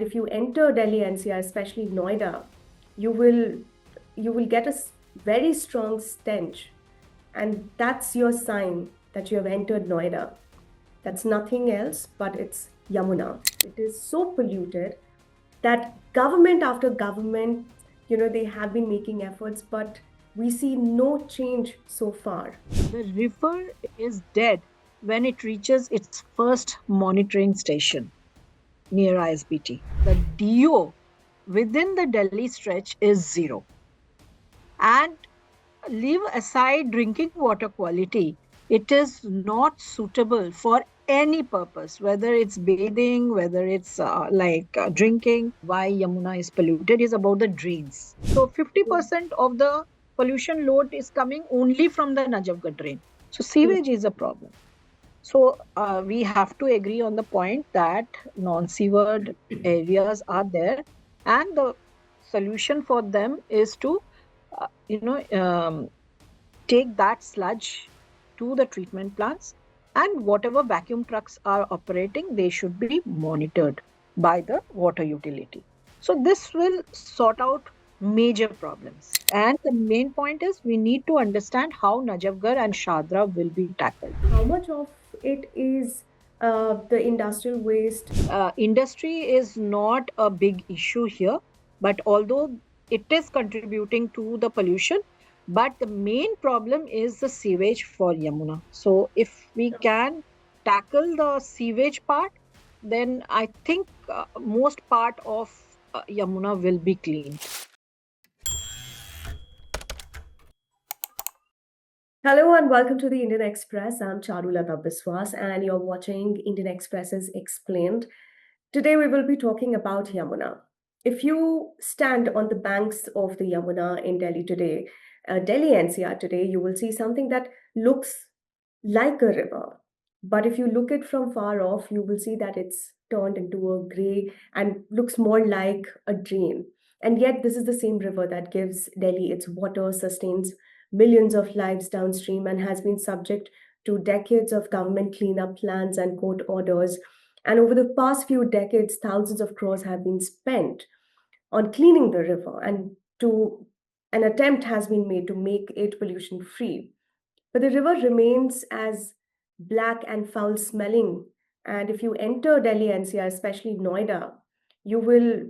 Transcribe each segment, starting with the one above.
if you enter Delhi NCR, especially Noida, you will get a very strong stench, and that's your sign that you have entered Noida. That's nothing else but it's Yamuna. It is so polluted that government after government, they have been making efforts, but we see no change so far. The river is dead when it reaches its first monitoring station near ISBT. The DO within the Delhi stretch is zero. And leave aside drinking water quality, it is not suitable for any purpose, whether it's bathing, whether it's drinking. Why Yamuna is polluted is about the drains. So 50% of the pollution load is coming only from the Najafgarh drain. So sewage is a problem. So we have to agree on the point that non-sewered areas are there, and the solution for them is to, take that sludge to the treatment plants, and whatever vacuum trucks are operating, they should be monitored by the water utility. So this will sort out major problems. And the main point is we need to understand how Najafgarh and Shadra will be tackled. How much of it is the industrial waste? Industry is not a big issue here, but although it is contributing to the pollution, but the main problem is the sewage for Yamuna. So if we can tackle the sewage part, then I think most part of Yamuna will be cleaned. Hello and welcome to the Indian Express. I'm Charulata Biswas and you're watching Indian Express's Explained. Today we will be talking about Yamuna. If you stand on the banks of the Yamuna in Delhi today, Delhi NCR today, you will see something that looks like a river. But if you look it from far off, you will see that it's turned into a gray and looks more like a drain. And yet, this is the same river that gives Delhi its water, sustains millions of lives downstream, and has been subject to decades of government cleanup plans and court orders. And over the past few decades, thousands of crores have been spent on cleaning the river, and to an attempt has been made to make it pollution free. But the river remains as black and foul smelling. And if you enter Delhi NCR, especially Noida, you will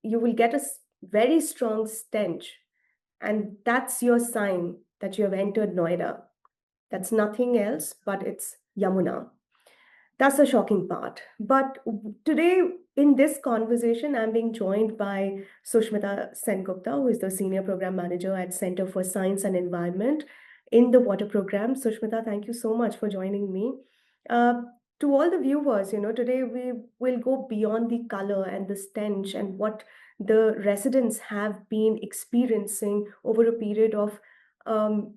you will get a very strong stench, and that's your sign that you have entered Noida. That's nothing else but it's Yamuna. That's the shocking part. But today, in this conversation, I'm being joined by Susmita Sengupta, who is the Senior Program Manager at Center for Science and Environment in the Water Program. Susmita, thank you so much for joining me. Uh, to all the viewers, today we will go beyond the color and the stench and what the residents have been experiencing over a period of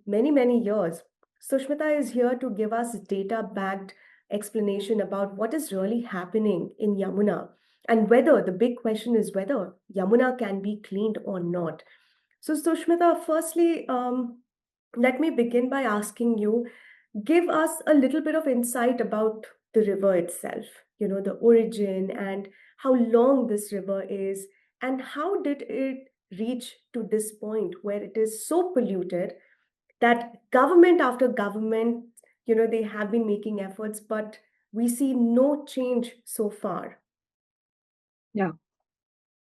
many, many years. Sushmita is here to give us data backed explanation about what is really happening in Yamuna and whether the big question is whether Yamuna can be cleaned or not. So, Sushmita, firstly, let me begin by asking you, give us a little bit of insight about the river itself, the origin and how long this river is, and how did it reach to this point where it is so polluted that government after government, they have been making efforts, but we see no change so far. Yeah.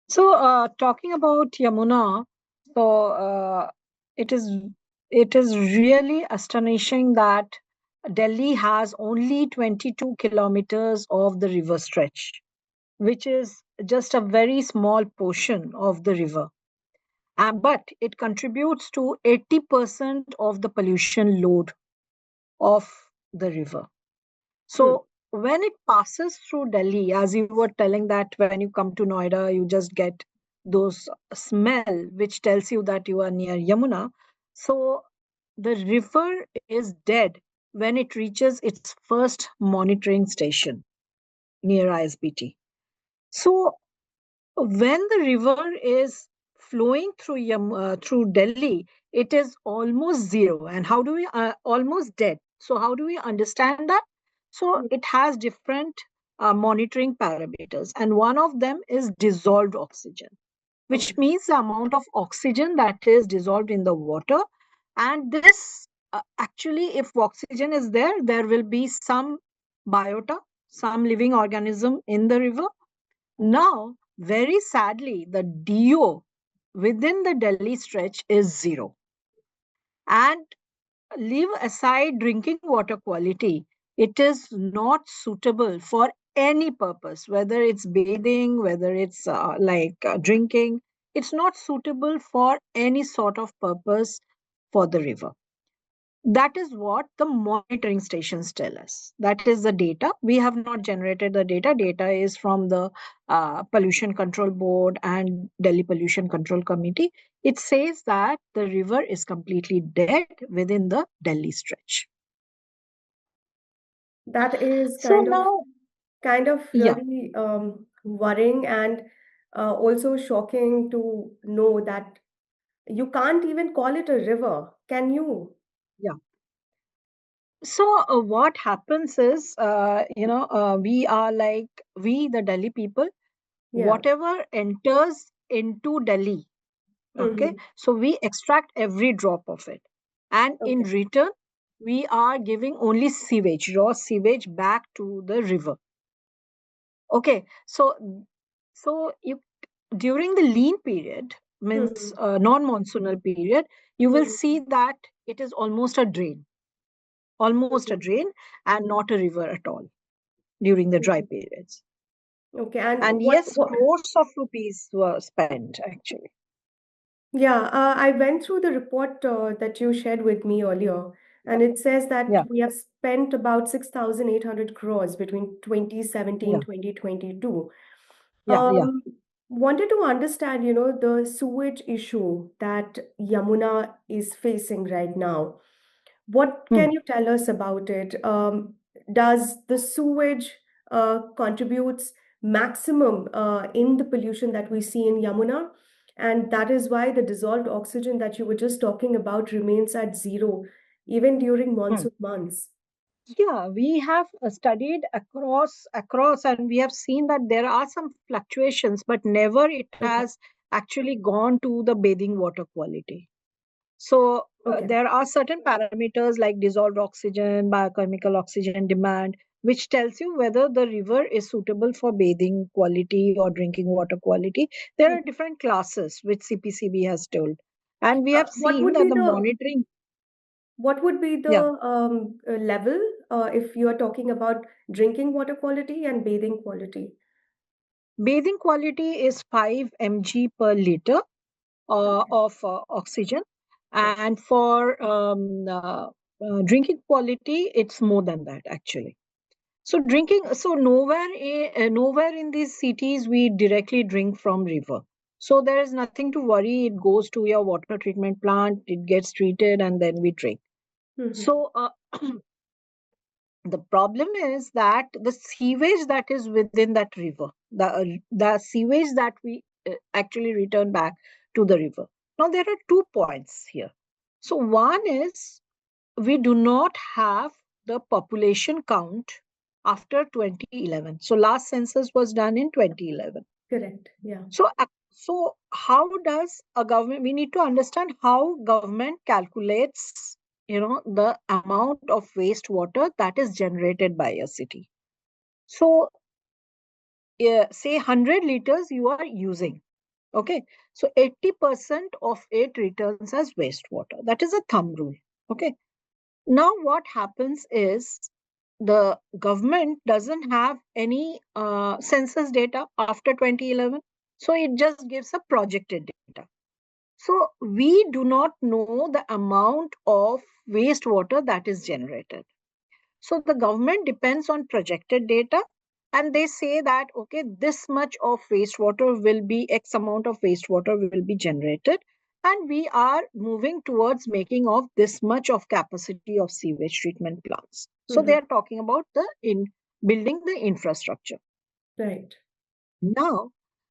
So talking about Yamuna, so it is it is really astonishing that Delhi has only 22 kilometers of the river stretch, which is just a very small portion of the river. But it contributes to 80% of the pollution load of the river. Hmm. So when it passes through Delhi, as you were telling that when you come to Noida, you just get those smell, which tells you that you are near Yamuna. So the river is dead when it reaches its first monitoring station near ISBT. So when the river is flowing through through Delhi, it is almost zero. And how do we almost dead? So how do we understand that? So it has different monitoring parameters, and one of them is dissolved oxygen, which Okay. means the amount of oxygen that is dissolved in the water. And this actually, if oxygen is there, there will be some biota, some living organism in the river. Now, very sadly, the DO within the Delhi stretch is zero. And leave aside drinking water quality, it is not suitable for any purpose, whether it's bathing, whether it's drinking. It's not suitable for any sort of purpose for the river. That is what the monitoring stations tell us. That is the data. We have not generated the data. Data is from the Pollution Control Board and Delhi Pollution Control Committee. It says that the river is completely dead within the Delhi stretch. That is So now, kind of yeah, really worrying and also shocking to know that you can't even call it a river, can you? yeah. So what happens is, we, the Delhi people, Yeah. whatever enters into Delhi, okay, Hmm. so we extract every drop of it. And in Okay. return, we are giving only sewage, raw sewage back to the river. Okay, so you during the lean period, means Hmm. non-monsoonal period, you will Hmm. see that it is almost a Hmm. drain and not a river at all during the dry periods. Okay. And And yes, crores of rupees were spent actually. yeah, I went through the report that you shared with me earlier, Yeah, and it says that yeah, we have spent about 6,800 crores between yeah, 2017 2022. yeah. Um, Wanted to understand, the sewage issue that Yamuna is facing right now. What Hmm. can you tell us about it? Does the sewage contributes maximum in the pollution that we see in Yamuna? And that is why the dissolved oxygen that you were just talking about remains at zero, even during Hmm. monsoon months. Yeah, we have studied across, and we have seen that there are some fluctuations, but never it Okay. has actually gone to the bathing water quality. So Okay. there are certain parameters like dissolved oxygen, biochemical oxygen demand, which tells you whether the river is suitable for bathing quality or drinking water quality. There are Mhm. different classes which CPCB has told, and we have What seen would that be the the monitoring. what would be Yeah, the level if you are talking about drinking water quality and bathing quality? bathing quality is 5 mg per liter Okay. of oxygen, Okay. and for drinking quality, it's more than that actually. So drinking, so nowhere in these cities we directly drink from river. So there is nothing to worry. It goes to your water treatment plant, it gets treated, and then we drink. Mhm. So the problem is that the sewage that is within that river, the sewage that we actually return back to the river. Now there are 2 points here. So one is, we do not have the population count after 2011. So last census was done in 2011. Correct. Yeah. So how does a government? We need to understand how government calculates, the amount of wastewater that is generated by a city. So say 100 liters you are using. Okay, so 80% of it returns as wastewater. That is a thumb rule. Okay. Now, what happens is the government doesn't have any census data after 2011. So it just gives a projected data. So we do not know the amount of wastewater that is generated. So the government depends on projected data, and they say that, okay, this much of wastewater will be X amount of wastewater will be generated. And we are moving towards making of this much of capacity of sewage treatment plants. So they Mhm. are talking about the in building the infrastructure. Right. Now,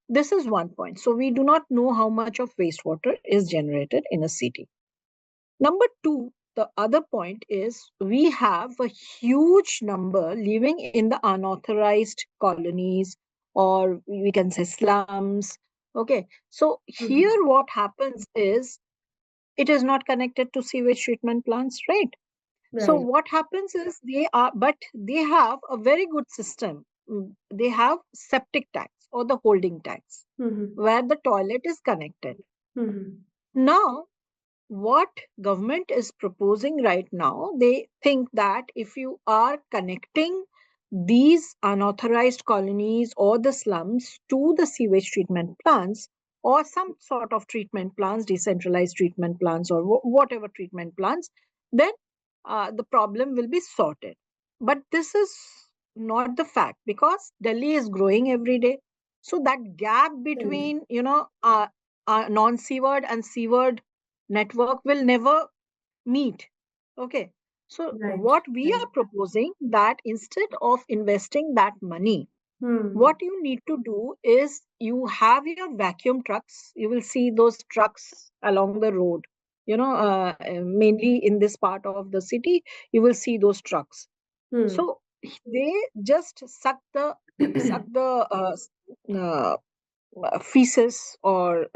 this is one point. So we do not know how much of wastewater is generated in a city. Number two, the other point is we have a huge number living in the unauthorized colonies, or we can say slums. Okay, so Mhm. here what happens is it is not connected to sewage treatment plants, right? So Right. what happens is but they have a very good system. They have septic tanks or the holding tanks Mhm. where the toilet is connected. Mhm. Now, what government is proposing right now, they think that if you are connecting these unauthorized colonies or the slums to the sewage treatment plants or some sort of treatment plants, decentralized treatment plants, or whatever treatment plants, then the problem will be sorted. But this is not the fact, because Delhi is growing every day. So that gap Right. between, non-seaward and seaward network will never meet. Okay. So Right. what we Right. are proposing, that instead of investing that money, Hmm. what you need to do is you have your vacuum trucks. You will see those trucks along the road. Mainly in this part of the city, you will see those trucks. Hmm. So they just suck the uh, feces, or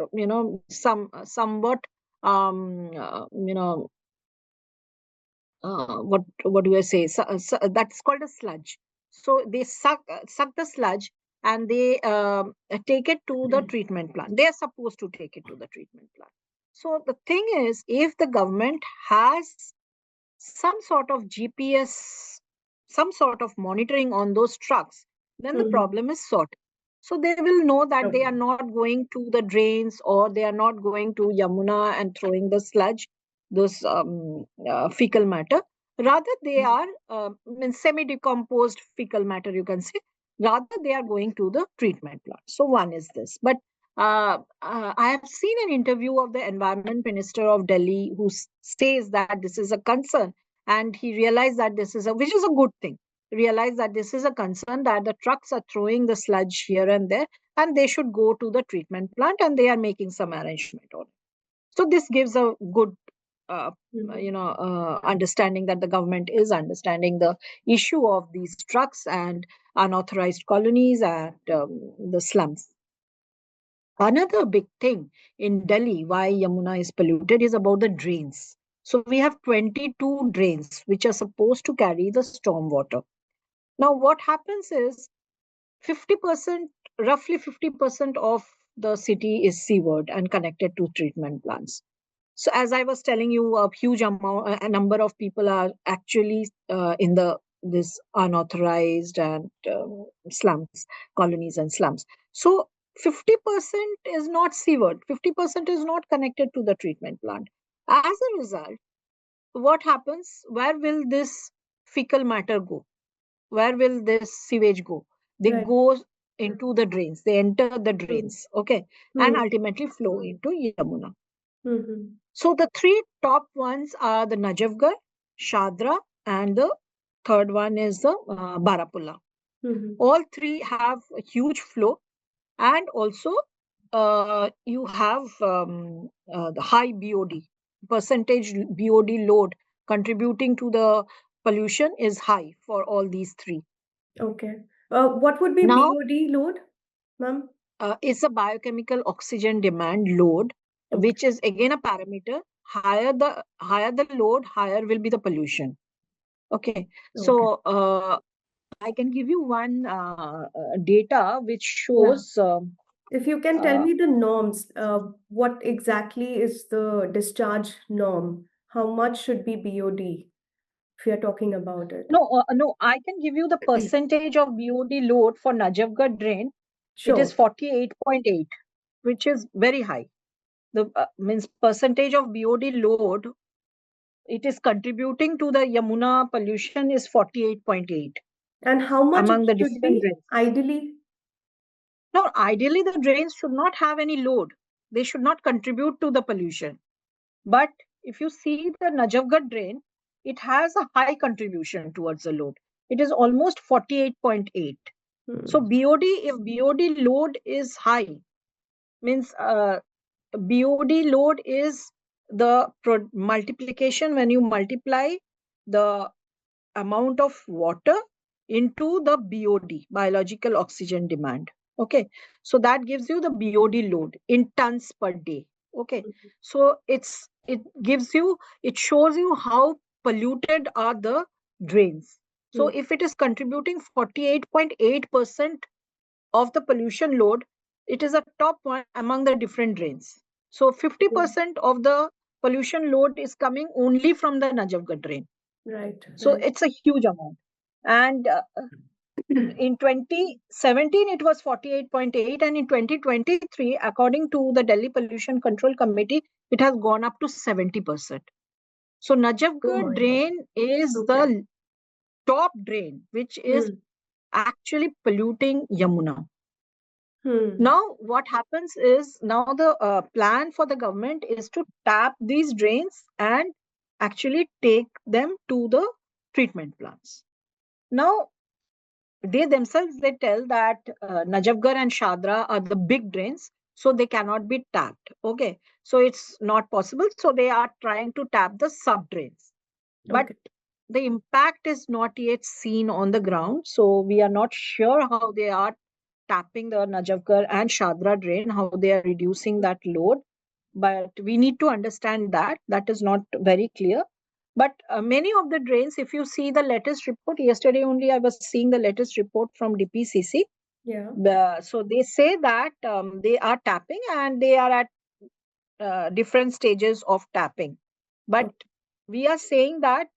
somewhat, you know what do I say? That's called a sludge. So they suck the sludge, and they take it to the treatment plant. They are supposed to take it to the treatment plant. So the thing is, if the government has some sort of GPS, some sort of monitoring on those trucks, then the Mhm. problem is sorted. So they will know that they are Okay. not going to the drains, or they are not going to Yamuna and throwing the sludge, those fecal matter. Rather, they are semi-decomposed fecal matter, you can say. Rather, they are going to the treatment plant. So one is this. But I have seen an interview of the Environment Minister of Delhi, who says that this is a concern, and he realized that which is a good thing. Realize that this is a concern, that the trucks are throwing the sludge here and there, and they should go to the treatment plant, and they are making some arrangement on it. So this gives a good, uh, Mhm. understanding that the government is understanding the issue of these trucks and unauthorized colonies and the slums. Another big thing in Delhi, why Yamuna is polluted, is about the drains. So we have 22 drains which are supposed to carry the storm water. Now, what happens is 50%, roughly 50% of the city is seaward and connected to treatment plants. So, as I was telling you, a huge amount, a number of people are actually in the this unauthorized and slums, colonies and slums. So, 50% is not seaward, 50% is not connected to the treatment plant. As a result, what happens? Where will this fecal matter go? Where will this sewage go? They Right. go into the drains. They enter the Hmm. drains, okay, and Hmm. ultimately flow into Yamuna. Mhm. So the three top ones are the Najafgarh, Shadra, and the third one is the Barapulla. Mhm. All three have a huge flow, and also you have the high BOD percentage. BOD load contributing to the pollution is high for all these three. Okay. What would be Now, BOD load, ma'am? it's a biochemical oxygen demand load, Okay. which is again a parameter. Higher the load, higher will be the pollution. Okay, Okay. so I can give you one data which Yeah. shows. If you can tell Uh, me the norms, what exactly is the discharge norm? How much should be BOD if you're talking about it? no, I can give you the percentage of BOD load for Najafgarh drain. It is Sure. 48.8, which is very high. The means percentage of BOD load it is contributing to the Yamuna pollution is 48.8 And how much it among the should different be drains. ideally? Now, ideally, the drains should not have any load. They should not contribute to the pollution. But if you see the Najafgarh drain, it has a high contribution towards the load. It is almost 48.8. So Hmm. BOD, if BOD load is high, means BOD load is the multiplication, when you multiply the amount of water into the BOD, biological oxygen demand. Okay, so that gives you the BOD load in tons per day. Okay, so it shows you how polluted are the drains. So if it is contributing 48.8% of the pollution load, it is a top one among the different drains. So 50% of the pollution load is coming only from the Najafgarh drain. Right, So right. it's a huge amount. And in 2017, it was 48.8. And in 2023, according to the Delhi Pollution Control Committee, it has gone up to 70%. So Oh Najafgarh my. drain is Okay. the top drain, which is actually polluting Yamuna. Now, what happens is, now the plan for the government is to tap these drains and actually take them to the treatment plants. Now, they themselves, they tell that Najafgarh and Shadra are the big drains, so they cannot be tapped. Okay, so it's not possible. So they are trying to tap the sub drains, but Okay. the impact is not yet seen on the ground. So we are not sure how they are tapping the Najafgarh and Shadra drain, how they are reducing that load. But we need to understand that. That is not very clear. But many of the drains, if you see the latest report, yesterday only I was seeing the latest report from DPCC. Yeah. So they say that they are tapping and they are at different stages of tapping. But Okay. we are saying that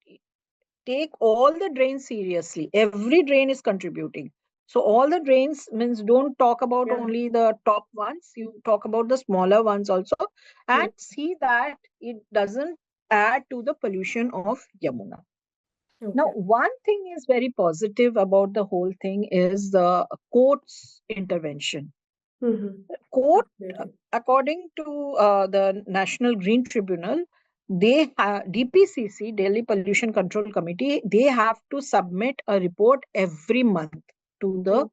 take all the drains seriously. Every drain is contributing. So all the drains means, don't talk about Yeah. only the top ones. You talk about the smaller ones also, Yeah. and see that it doesn't add to the pollution of Yamuna. Now, Okay. one thing is very positive about the whole thing is the court's intervention. Court, Absolutely. according to the National Green Tribunal, DPCC, Delhi Pollution Control Committee, they have to submit a report every month to the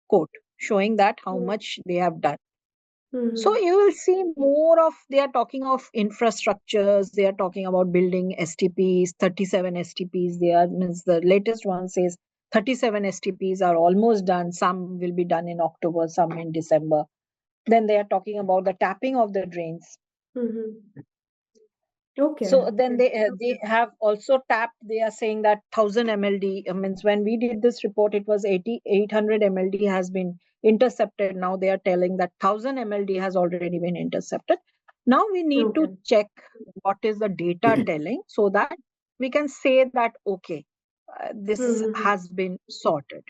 court showing that how much they have done. So you will see more of, they are talking of infrastructures, they are talking about building STPs, 37 STPs. They are, means the latest one says 37 STPs are almost done. Some will be done in October, some in December. Then they are talking about the tapping of the drains. Okay. So then they have also tapped. They are saying that 1000 MLD means, when we did this report, it was 800 MLD has been intercepted. Now they are telling that 1000 MLD has already been intercepted. Now we need to Okay. check what is the data telling, so that we can say that okay, this has been sorted.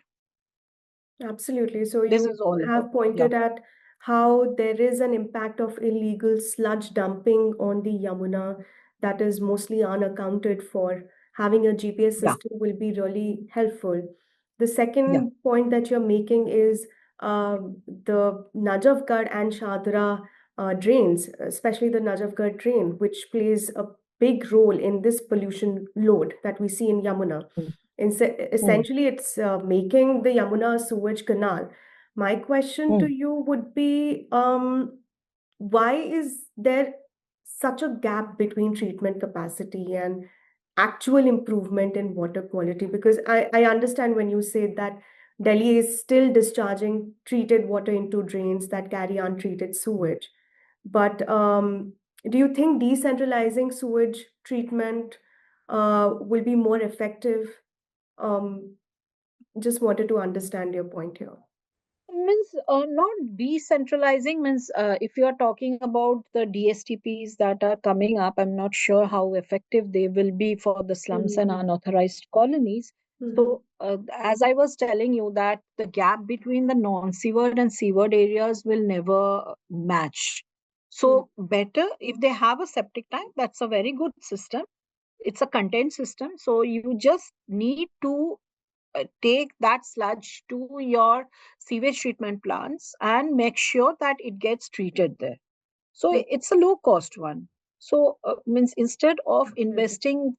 Absolutely. So This you is all about, have yeah, pointed at how there is an impact of illegal sludge dumping on the Yamuna that is mostly unaccounted for. Having a GPS yeah, system will be really helpful. The yeah. second point that you're making is the Najafgarh and Shadra drains, especially the Najafgarh drain, which plays a big role in this pollution load that we see in Yamuna. Mm, mm, Essentially, it's making the Yamuna sewage canal. My question to mm. you would be, why is there such a gap between treatment capacity and actual improvement in water quality? Because I understand when you say that Delhi is still discharging treated water into drains that carry untreated sewage. But do you think decentralizing sewage treatment will be more effective? Um, just wanted to understand your point here. Means not decentralizing, means if you are talking about the DSTPs that are coming up, I'm not sure how effective they will be for the slums and Mm-hmm. unauthorized colonies. Mm-hmm. So as I was telling you, that the gap between the non-sewered and sewered areas will never match. So better if they have a septic tank, that's a very good system. It's a contained system, so you just need to take that sludge to your sewage treatment plants and make sure that it gets treated there. So it's a low cost one. So means, instead of Absolutely. investing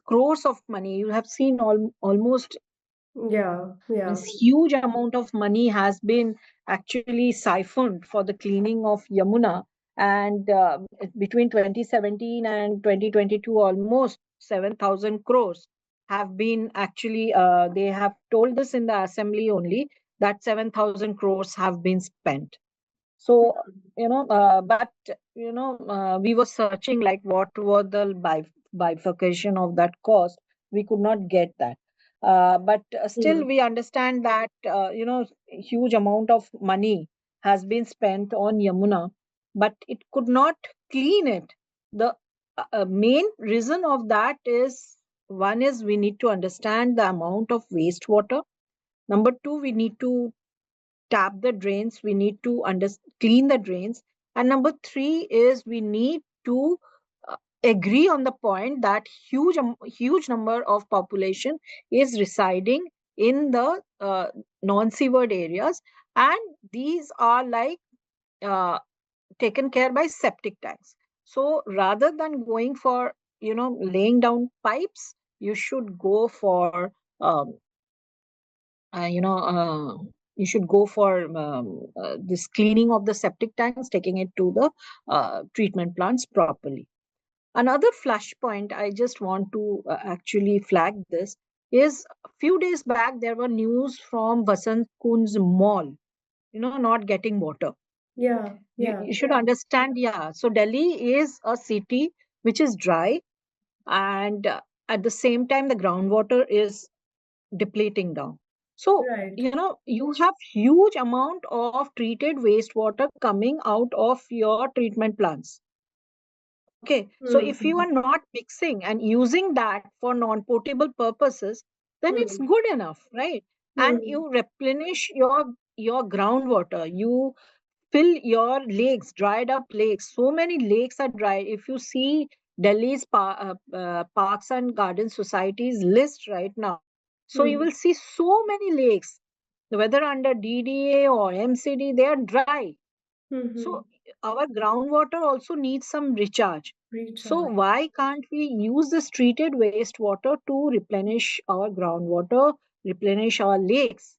crores of money, you have seen almost, Yeah, yeah. means, huge amount of money has been actually siphoned for the cleaning of Yamuna, And between 2017 and 2022, almost 7,000 crores have been actually, they have told this in the assembly only, that 7,000 crores have been spent. So, but, we were searching like what were the bifurcation of that cost. We could not get that. But still, Hmm. we understand that, huge amount of money has been spent on Yamuna, but it could not clean it. The main reason of that is, one is we need to understand the amount of wastewater. Number two, we need to tap the drains, we need to clean the drains. And number three is we need to uh, agree on the point that huge number of population is residing in the non-sewered areas, and these are like uh, taken care by septic tanks. So rather than going for laying down pipes, you should go for um, uh, you know uh, you should go for this cleaning of the septic tanks, taking it to the treatment plants properly. Another flashpoint I just want to actually flag this is, a few days back there were news from Vasant Kunj mall, not getting water. Yeah, yeah, You should understand, yeah. So Delhi is a city which is dry, and at the same time the groundwater is depleting down. So, right. you have huge amount of treated wastewater coming out of your treatment plants. Okay. So if you Hmm. are not mixing and using that for non-potable purposes, then it's Hmm. good enough, right? And Hmm. you replenish your groundwater. You fill your lakes, dried up lakes. So many lakes are dry. If you see Delhi's parks and garden societies list right now, so you Hmm. will see so many lakes, whether under DDA or MCD, they are dry. Hmm. So our groundwater also needs some recharge. So Recharge. why can't we use this treated wastewater to replenish our groundwater, replenish our lakes?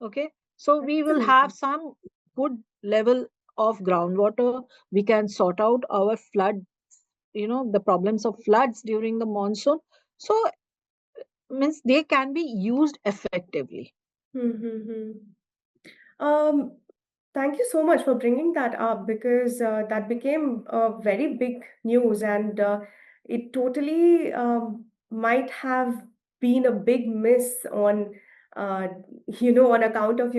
Okay, so we will have Absolutely. some good level of groundwater. We can sort out our flood, the problems of floods during the monsoon. So means they can be used effectively. Hmm. Um, Thank you so much for bringing that up because that became very big news, and it totally might have been a big miss on, uh, on account of,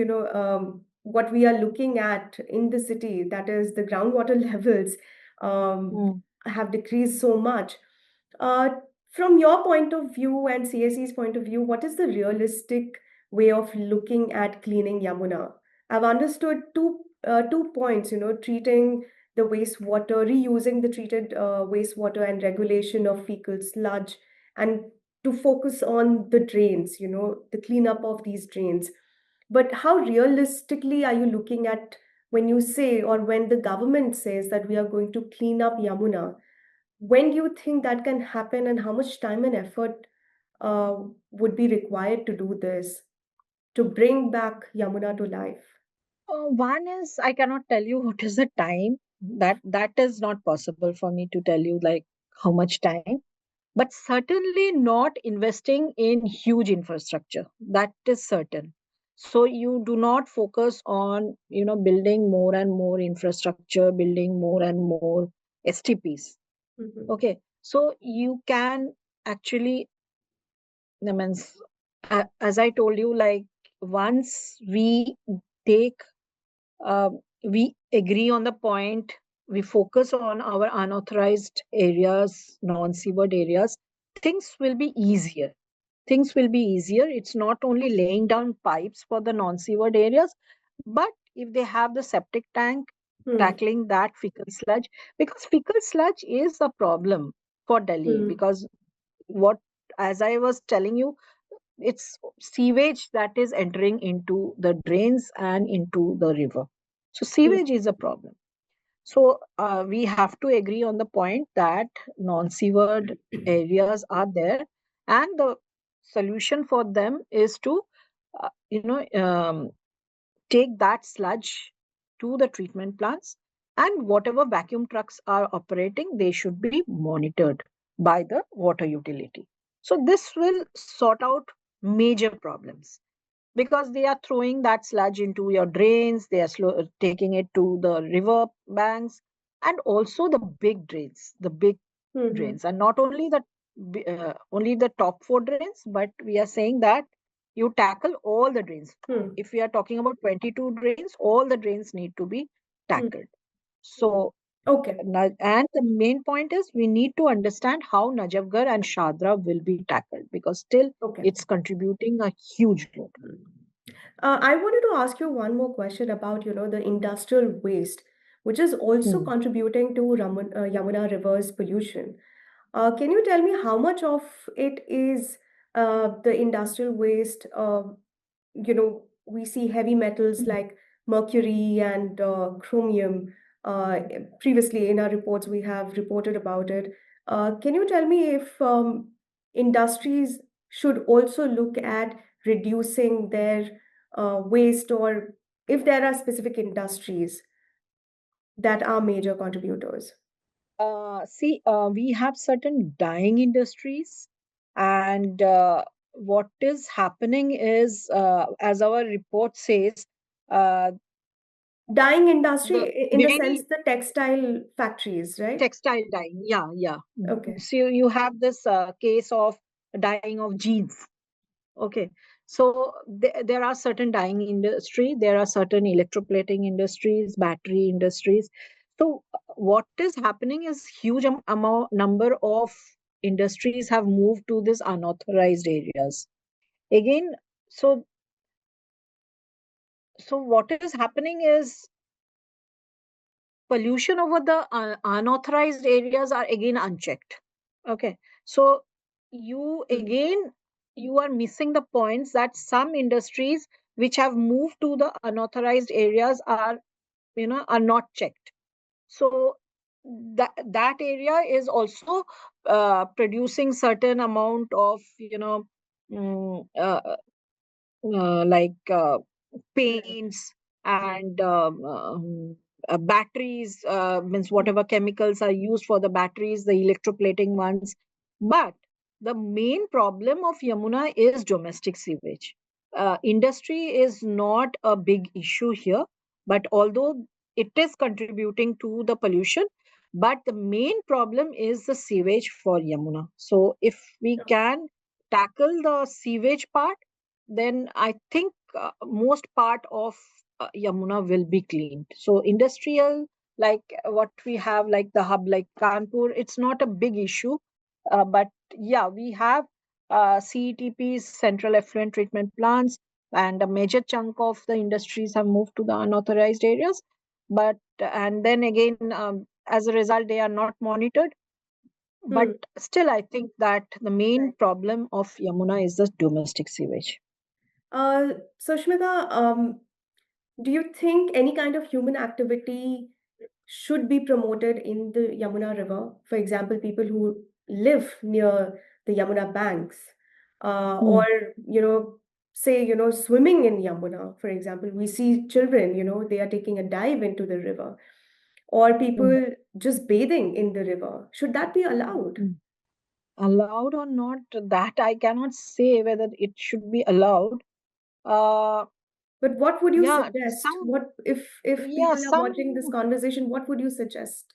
what we are looking at in the city, that is the groundwater levels Mm. have decreased so much. Uh, from your point of view and CSE's point of view, what is the realistic way of looking at cleaning Yamuna? I've understood two points, treating the wastewater, reusing the treated wastewater, and regulation of fecal sludge, and to focus on the drains, the cleanup of these drains. But how realistically are you looking at when you say, or when the government says that we are going to clean up Yamuna? When do you think that can happen, and how much time and effort uh, would be required to do this, to bring back Yamuna to life? One is, I cannot tell you what is the time. That is not possible for me to tell you like how much time. But certainly not investing in huge infrastructure. That is certain. So you do not focus on building more and more infrastructure, building more and more STPs. Mhm. Okay, so you can actually, I mean, as I told you, like once take we agree on the point, we focus on our unauthorized areas, non-sewered areas, things will be easier. Things will be easier. It's not only laying down pipes for the non-sewered areas, but if they have the septic tank, Hmm. tackling that fecal sludge, because fecal sludge is a problem for Delhi, Hmm. because what, as I was telling you, it's sewage that is entering into the drains and into the river. So Hmm. sewage is a problem. So we have to agree on the point that non-sewered areas are there, and the solution for them is to, uh, you know, um, take that sludge to the treatment plants. And whatever vacuum trucks are operating, they should be monitored by the water utility. So this will sort out major problems, because they are throwing that sludge into your drains, they are taking it to the river banks, and also the big drains, Mm-hmm. and not only only the top four drains, but we are saying that you tackle all the drains. Hmm. If we are talking about 22 drains, all the drains need to be Hmm. tackled. So Okay. and the main point is we need to understand how Najafgarh and Shadra will be tackled, because still Okay. it's contributing a huge load. I wanted to ask you one more question about, the industrial waste, which is also Hmm. contributing to Yamuna River's pollution. Can you tell me how much of it is the industrial waste? We see heavy metals Hmm. like mercury and chromium. Uh, Previously, in our reports, we have reported about it. Can you tell me if industries should also look at reducing their waste, or if there are specific industries that are major contributors? See, we have certain dyeing industries, and what is happening is, as our report says, uh, Dyeing industry, the in the dairy sense the textile factories, right? textile dyeing. Yeah, yeah. Okay. So you have this case of dyeing of jeans. Okay. So there are certain dyeing industry, there are certain electroplating industries, battery industries. So what is happening is huge amount number of industries have moved to these unauthorized areas. Again, so what is happening is pollution over the unauthorized areas are again unchecked. Okay. So you Hmm. again, you are missing the points that some industries which have moved to the unauthorized areas are, are not checked. So that area is also producing certain amount of, mm, uh, like Right. paints and batteries, means whatever chemicals are used for the batteries, the electroplating ones. But the main problem of Yamuna is domestic sewage. Industry is not a big issue here, but although it is contributing to the pollution, but the main problem is the sewage for Yamuna. So if we can tackle the sewage part, then I think most part of Yamuna will be cleaned. So industrial, like what we have, like the hub, like Kanpur, it's not a big issue. But yeah, we have CETPs, central effluent treatment plants, and a major chunk of the industries have moved to the unauthorized areas. But and then again, as a result, they are not monitored. But Hmm. still, I think that the main Right. problem of Yamuna is the domestic sewage. Uh, Sushmita, do you think any kind of human activity should be promoted in the Yamuna River? For example, people who live near the Yamuna banks, or, Hmm. say, swimming in Yamuna, for example. We see children, they are taking a dive into the river, or Hmm. people just bathing in the river. Should that be allowed? Hmm. Allowed or not, that I cannot say whether it should be allowed. Uh, But what would you yeah, suggest? some, If yeah, people are some. watching this conversation, what would you suggest?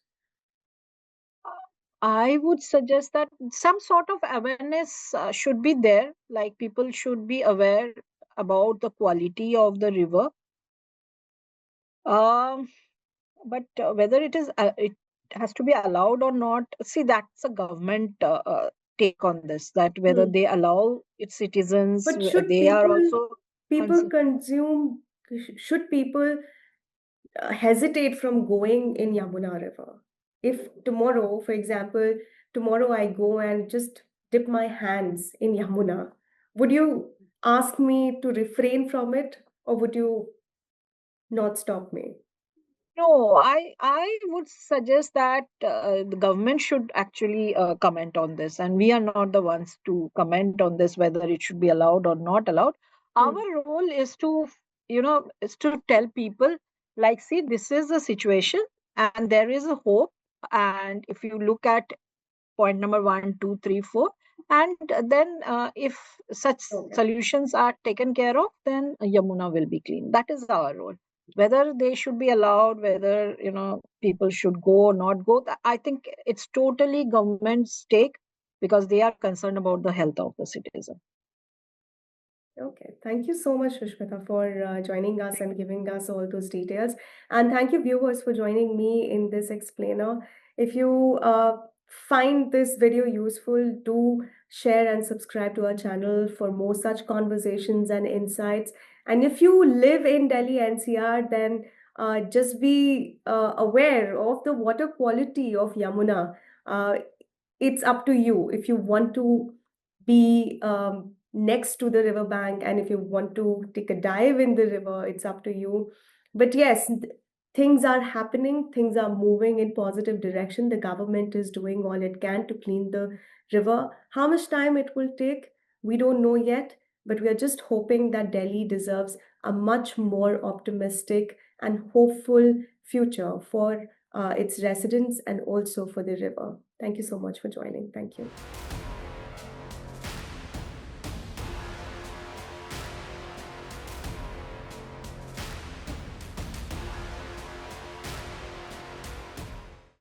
I would suggest that some sort of awareness should be there. Like people should be aware about the quality of the river. Um, but whether it has to be allowed or not, see, that's a government take on this. That whether Hmm. they allow its citizens, But should they are also people concerned. consume? Should people hesitate from going in Yamuna River? If tomorrow, for example, tomorrow I go and just dip my hands in Yamuna, would you ask me to refrain from it, or would you not stop me? No, I would suggest that the government should actually comment on this, and we are not the ones to comment on this whether it should be allowed or not allowed. Hmm. Our role is to, is to tell people, like, see, this is the situation, And there is a hope. And if you look at point number 1, 2, 3, 4, and then if such Okay. solutions are taken care of, then Yamuna will be clean. That is our role. Whether they should be allowed, whether people should go or not go, I think it's totally government's stake, because they are concerned about the health of the citizen. Okay, thank you so much, Susmita, for joining us and giving us all those details. And thank you, viewers, for joining me in this explainer. If you find this video useful, do share and subscribe to our channel for more such conversations and insights. And if you live in Delhi NCR, then just be aware of the water quality of Yamuna. Uh, it's up to you if you want to be next to the riverbank, and if you want to take a dive in the river, it's up to you. But yes, things are happening, things are moving in positive direction. The government is doing all it can to clean the river. How much time it will take, we don't know yet, but we are just hoping that Delhi deserves a much more optimistic and hopeful future for its residents and also for the river. Thank you so much for joining. Thank you.